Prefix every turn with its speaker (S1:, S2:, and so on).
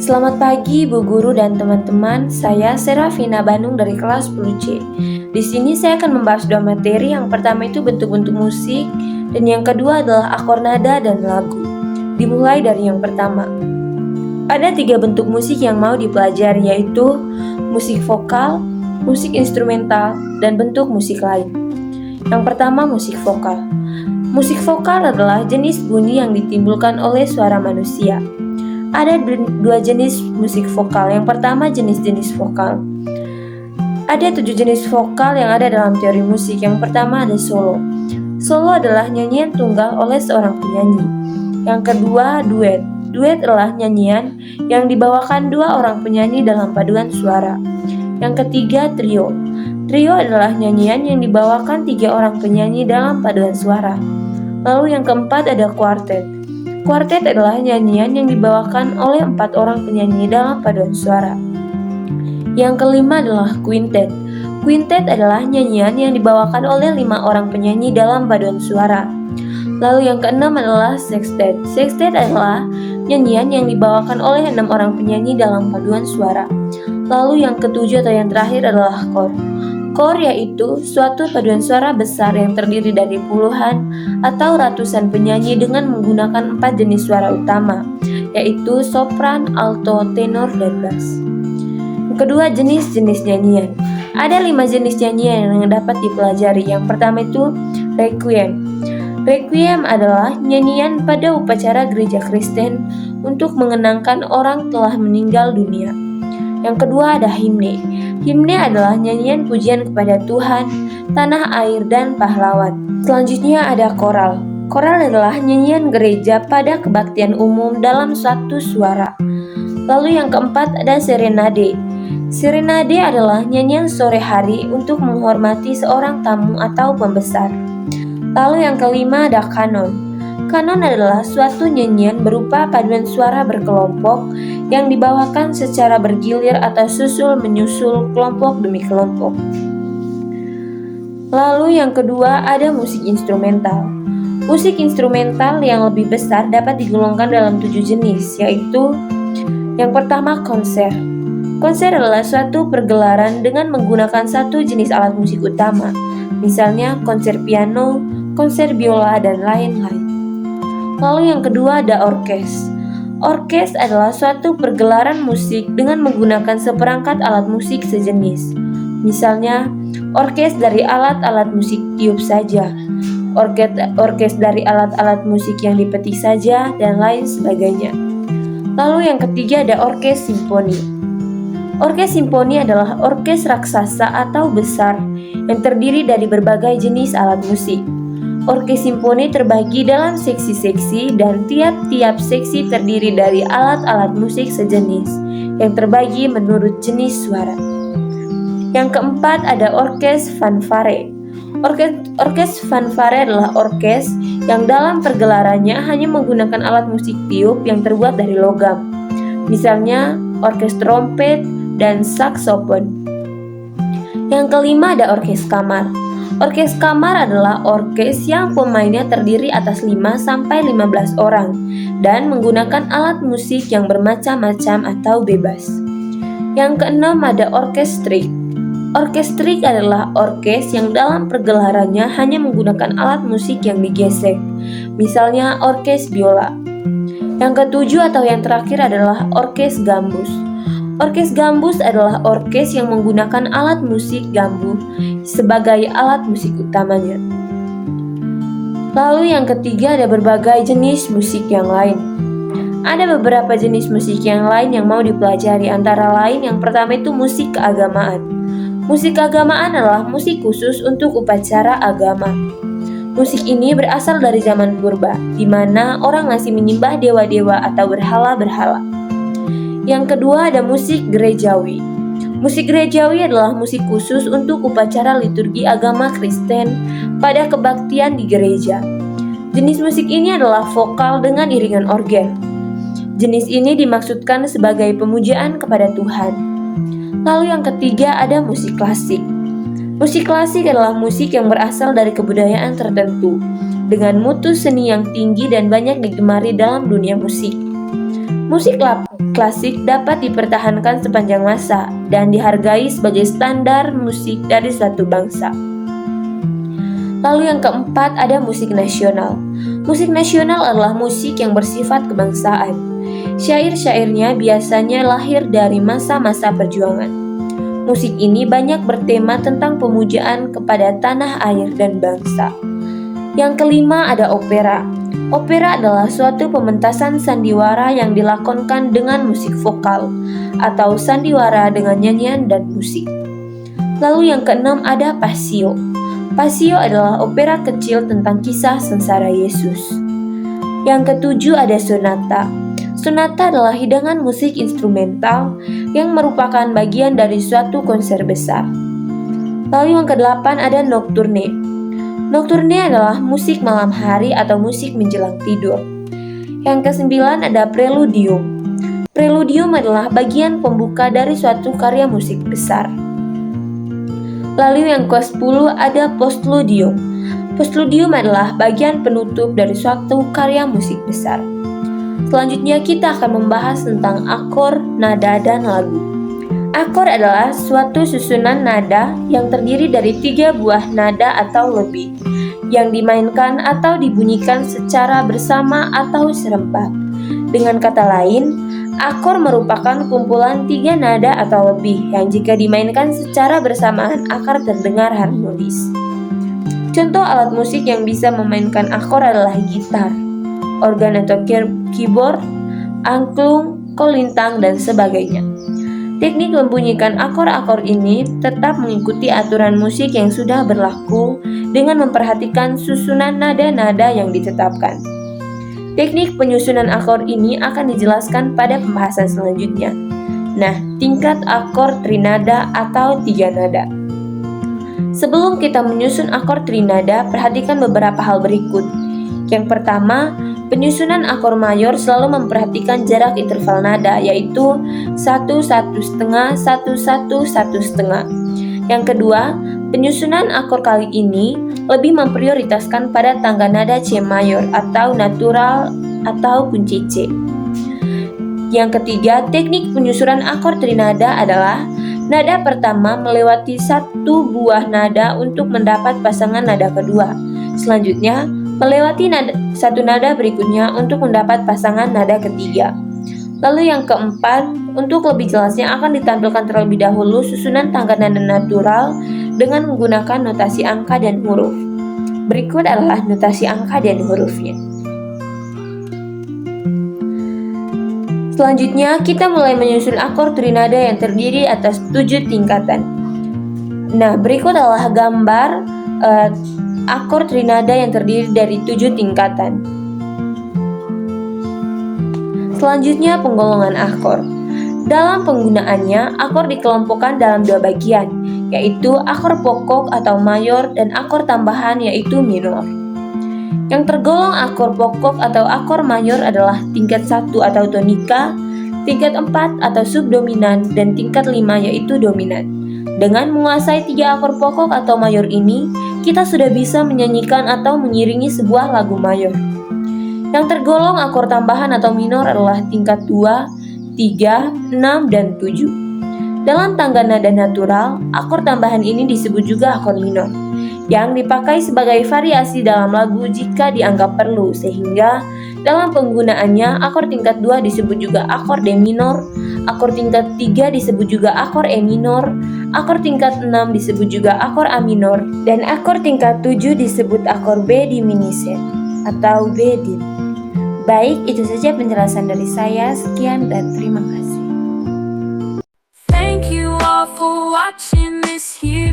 S1: Selamat pagi Bu Guru dan teman-teman, saya Serafina Bandung dari kelas 10C. Di sini saya akan membahas dua materi, yang pertama itu bentuk-bentuk musik, dan yang kedua adalah akor nada dan lagu. Dimulai dari yang pertama. Ada 3 bentuk musik yang mau dipelajari, yaitu musik vokal, musik instrumental, dan bentuk musik lain. Yang pertama, musik vokal. Musik vokal adalah jenis bunyi yang ditimbulkan oleh suara manusia. Ada 2 jenis musik vokal. Yang pertama, jenis-jenis vokal. Ada 7 jenis vokal yang ada dalam teori musik. Yang pertama ada solo. Solo adalah nyanyian tunggal oleh seorang penyanyi. Yang kedua, duet. Duet adalah nyanyian yang dibawakan 2 orang penyanyi dalam paduan suara. Yang ketiga, trio. Trio adalah nyanyian yang dibawakan 3 orang penyanyi dalam paduan suara. Lalu yang keempat ada kuartet. Kuartet adalah nyanyian yang dibawakan oleh 4 orang penyanyi dalam paduan suara. Yang kelima adalah quintet. Quintet adalah nyanyian yang dibawakan oleh 5 orang penyanyi dalam paduan suara. Lalu yang keenam adalah sextet. Sextet adalah nyanyian yang dibawakan oleh 6 orang penyanyi dalam paduan suara. Lalu yang ketujuh atau yang terakhir adalah kor. Kor yaitu suatu paduan suara besar yang terdiri dari puluhan atau ratusan penyanyi dengan menggunakan 4 jenis suara utama, yaitu sopran, alto, tenor, dan bass. Kedua, jenis-jenis nyanyian. Ada 5 jenis nyanyian yang dapat dipelajari. Yang pertama itu requiem. Requiem adalah nyanyian pada upacara gereja Kristen untuk mengenangkan orang telah meninggal dunia. Yang kedua ada himne. Himne adalah nyanyian pujian kepada Tuhan, tanah air, dan pahlawan. Selanjutnya ada koral. Koral adalah nyanyian gereja pada kebaktian umum dalam satu suara. Lalu yang keempat ada serenade. Serenade adalah nyanyian sore hari untuk menghormati seorang tamu atau pembesar. Lalu yang kelima ada kanon. Kanon adalah suatu nyanyian berupa paduan suara berkelompok yang dibawakan secara bergilir atau susul-menyusul kelompok demi kelompok. Lalu yang kedua ada musik instrumental. Musik instrumental yang lebih besar dapat digolongkan dalam 7 jenis, yaitu yang pertama konser. Konser adalah suatu pergelaran dengan menggunakan 1 jenis alat musik utama, misalnya konser piano, konser biola, dan lain-lain. Lalu yang kedua ada orkes. Orkes adalah suatu pergelaran musik dengan menggunakan seperangkat alat musik sejenis. Misalnya, orkes dari alat-alat musik tiup saja, orkes dari alat-alat musik yang dipetik saja, dan lain sebagainya. Lalu yang ketiga ada orkes simfoni. Orkes simfoni adalah orkes raksasa atau besar yang terdiri dari berbagai jenis alat musik. Orkes simfoni terbagi dalam seksi-seksi dan tiap-tiap seksi terdiri dari alat-alat musik sejenis yang terbagi menurut jenis suara. Yang keempat ada orkes fanfare. Orkes fanfare adalah orkes yang dalam pergelarannya hanya menggunakan alat musik tiup yang terbuat dari logam. Misalnya orkes trompet dan saksofon. Yang kelima ada orkes kamar. Orkes kamar adalah orkes yang pemainnya terdiri atas 5-15 orang dan menggunakan alat musik yang bermacam-macam atau bebas. Yang keenam ada orkestrik. Orkestrik adalah orkes yang dalam pergelarannya hanya menggunakan alat musik yang digesek, misalnya orkes biola. Yang ketujuh atau yang terakhir adalah orkes gambus. Orkes gambus adalah orkes yang menggunakan alat musik gambus sebagai alat musik utamanya. Lalu yang ketiga ada berbagai jenis musik yang lain. Ada beberapa jenis musik yang lain yang mau dipelajari, antara lain yang pertama itu musik keagamaan. Musik keagamaan adalah musik khusus untuk upacara agama. Musik ini berasal dari zaman purba, di mana orang masih menyembah dewa-dewa atau berhala-berhala. Yang kedua ada musik gerejawi. Musik gerejawi adalah musik khusus untuk upacara liturgi agama Kristen pada kebaktian di gereja. Jenis musik ini adalah vokal dengan iringan orgel. Jenis ini dimaksudkan sebagai pemujaan kepada Tuhan. Lalu yang ketiga ada musik klasik. Musik klasik adalah musik yang berasal dari kebudayaan tertentu, dengan mutu seni yang tinggi dan banyak digemari dalam dunia musik. Musik klasik dapat dipertahankan sepanjang masa dan dihargai sebagai standar musik dari suatu bangsa. Lalu yang keempat ada musik nasional. Musik nasional adalah musik yang bersifat kebangsaan. Syair-syairnya biasanya lahir dari masa-masa perjuangan. Musik ini banyak bertema tentang pemujaan kepada tanah air dan bangsa. Yang kelima ada opera. Opera adalah suatu pementasan sandiwara yang dilakonkan dengan musik vokal atau sandiwara dengan nyanyian dan musik. Lalu yang keenam ada Passio. Passio adalah opera kecil tentang kisah sengsara Yesus. Yang ketujuh ada sonata. Sonata adalah hidangan musik instrumental yang merupakan bagian dari suatu konser besar. Lalu yang kedelapan ada nocturne. Nocturne adalah musik malam hari atau musik menjelang tidur. Yang kesembilan ada preludium. Preludium adalah bagian pembuka dari suatu karya musik besar. Lalu yang ke-10 ada postludium. Postludium adalah bagian penutup dari suatu karya musik besar. Selanjutnya kita akan membahas tentang akor, nada, dan lagu. Akor adalah suatu susunan nada yang terdiri dari 3 buah nada atau lebih, yang dimainkan atau dibunyikan secara bersama atau serempak. Dengan kata lain, akor merupakan kumpulan 3 nada atau lebih yang jika dimainkan secara bersamaan akan terdengar harmonis. Contoh alat musik yang bisa memainkan akor adalah gitar, organ atau keyboard, angklung, kolintang, dan sebagainya. Teknik membunyikan akor-akor ini tetap mengikuti aturan musik yang sudah berlaku dengan memperhatikan susunan nada-nada yang ditetapkan. Teknik penyusunan akor ini akan dijelaskan pada pembahasan selanjutnya. Nah, tingkat akor trinada atau 3 nada. Sebelum kita menyusun akor trinada, perhatikan beberapa hal berikut. Yang pertama, penyusunan akor mayor selalu memperhatikan jarak interval nada, yaitu 1, 1/2, 1, 1, 1/2. Yang kedua, penyusunan akor kali ini lebih memprioritaskan pada tangga nada C mayor atau natural atau kunci C. Yang ketiga, teknik penyusunan akor trinada adalah nada pertama melewati 1 buah nada untuk mendapat pasangan nada kedua. Selanjutnya, melewati satu nada berikutnya untuk mendapat pasangan nada ketiga. Lalu yang keempat, untuk lebih jelasnya akan ditampilkan terlebih dahulu susunan tangga nada natural dengan menggunakan notasi angka dan huruf. Berikut adalah notasi angka dan hurufnya. Selanjutnya, kita mulai menyusun akor trinada yang terdiri atas 7 tingkatan. Nah, berikut adalah gambar akor trinada yang terdiri dari 7 tingkatan. Selanjutnya, penggolongan akor. Dalam penggunaannya, akor dikelompokkan dalam 2 bagian, yaitu akor pokok atau mayor dan akor tambahan yaitu minor. Yang tergolong akor pokok atau akor mayor adalah tingkat 1 atau tonika, tingkat 4 atau subdominan, dan tingkat 5 yaitu dominan. Dengan menguasai 3 akor pokok atau mayor ini, kita sudah bisa menyanyikan atau mengiringi sebuah lagu mayor. Yang tergolong akor tambahan atau minor adalah tingkat 2, 3, 6, dan 7. Dalam tangga nada natural, akor tambahan ini disebut juga akor minor, yang dipakai sebagai variasi dalam lagu jika dianggap perlu, sehingga dalam penggunaannya akor tingkat 2 disebut juga akor D minor, akor tingkat 3 disebut juga akor E minor, akor tingkat 6 disebut juga akor A minor, dan akor tingkat 7 disebut akor B diminishen atau B dim. Baik, itu saja penjelasan dari saya. Sekian dan terima kasih.
S2: Thank you all for watching this here.